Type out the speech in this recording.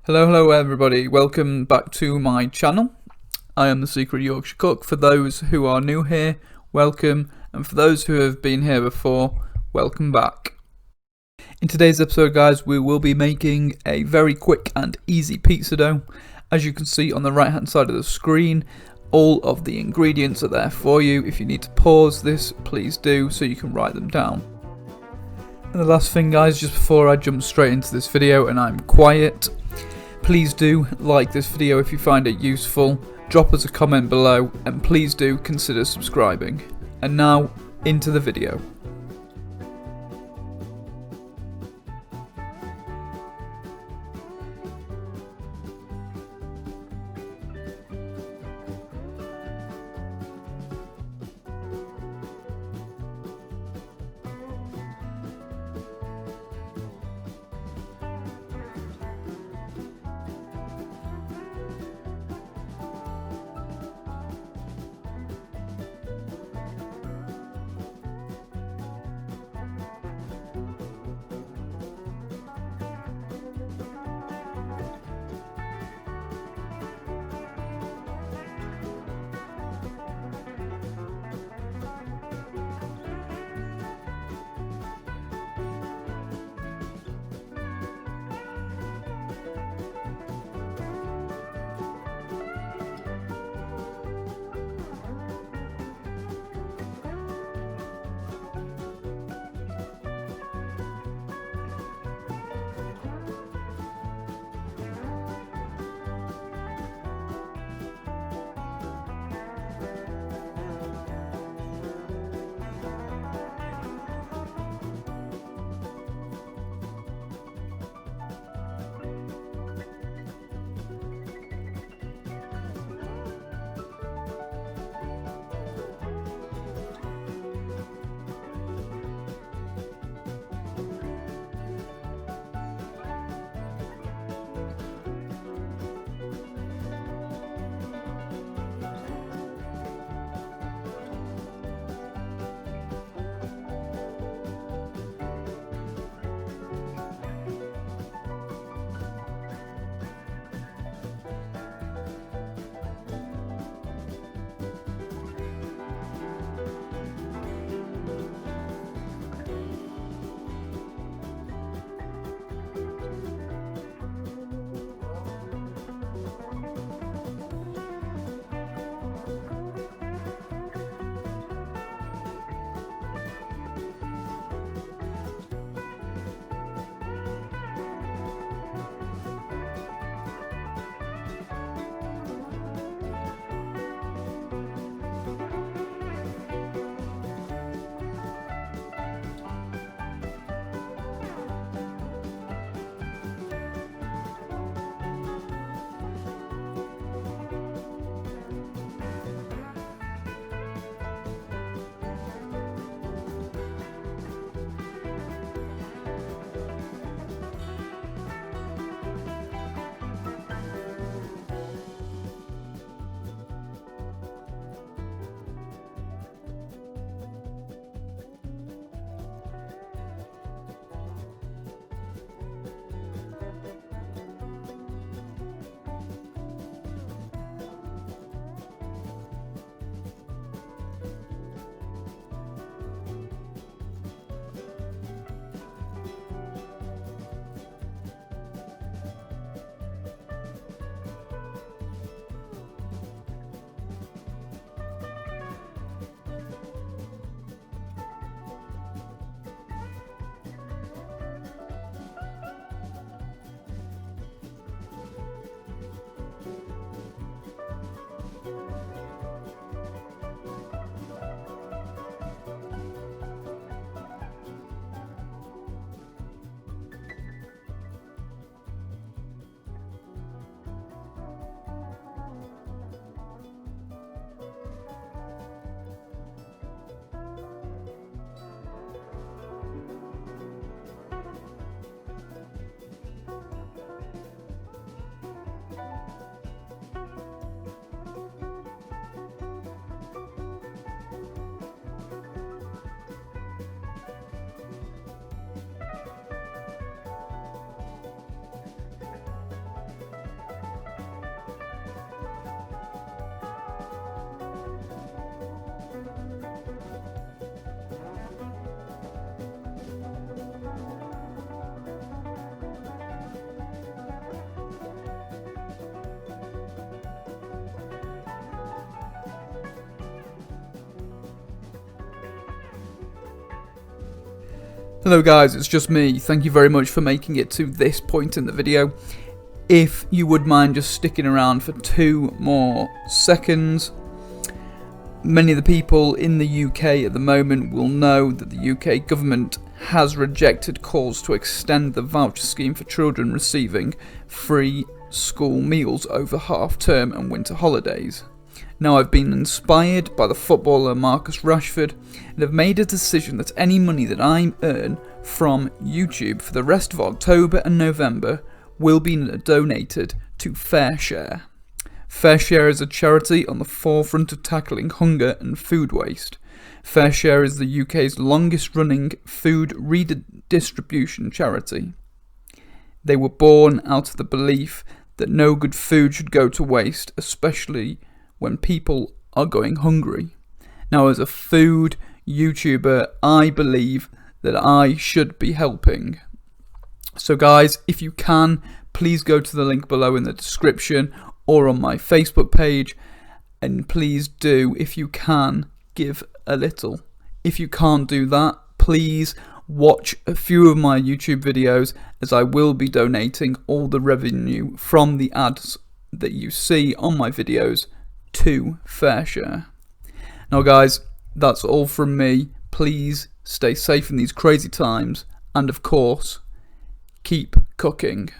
Hello everybody, welcome back to my channel. I am the Secret Yorkshire Cook. For those who are new here, welcome, and for those who have been here before, welcome back. In today's episode guys, we will be making a very quick and easy pizza dough. As you can see on the right hand side of the screen, all of the ingredients are there for you. If you need to pause this, please do so you can write them down. And the last thing guys, just before I jump straight into this video and I'm quiet, please do like this video if you find it useful, drop us a comment below, and please do consider subscribing. And now, into the video. Hello guys, it's just me. Thank you very much for making it to this point in the video. If you would mind just sticking around for 2 more seconds. Many of the people in the UK at the moment will know that the UK government has rejected calls to extend the voucher scheme for children receiving free school meals over half-term and winter holidays. Now, I've been inspired by the footballer Marcus Rashford and have made a decision that any money that I earn from YouTube for the rest of October and November will be donated to FareShare. FareShare is a charity on the forefront of tackling hunger and food waste. FareShare is the UK's longest running food redistribution charity. They were born out of the belief that no good food should go to waste, especially when people are going hungry. Now, as a food YouTuber, I believe that I should be helping. So guys, if you can, please go to the link below in the description or on my Facebook page, and please do, if you can, give a little. If you can't do that, please watch a few of my YouTube videos, as I will be donating all the revenue from the ads that you see on my videos to FareShare. Now guys, that's all from me. Please stay safe in these crazy times, and of course, keep cooking.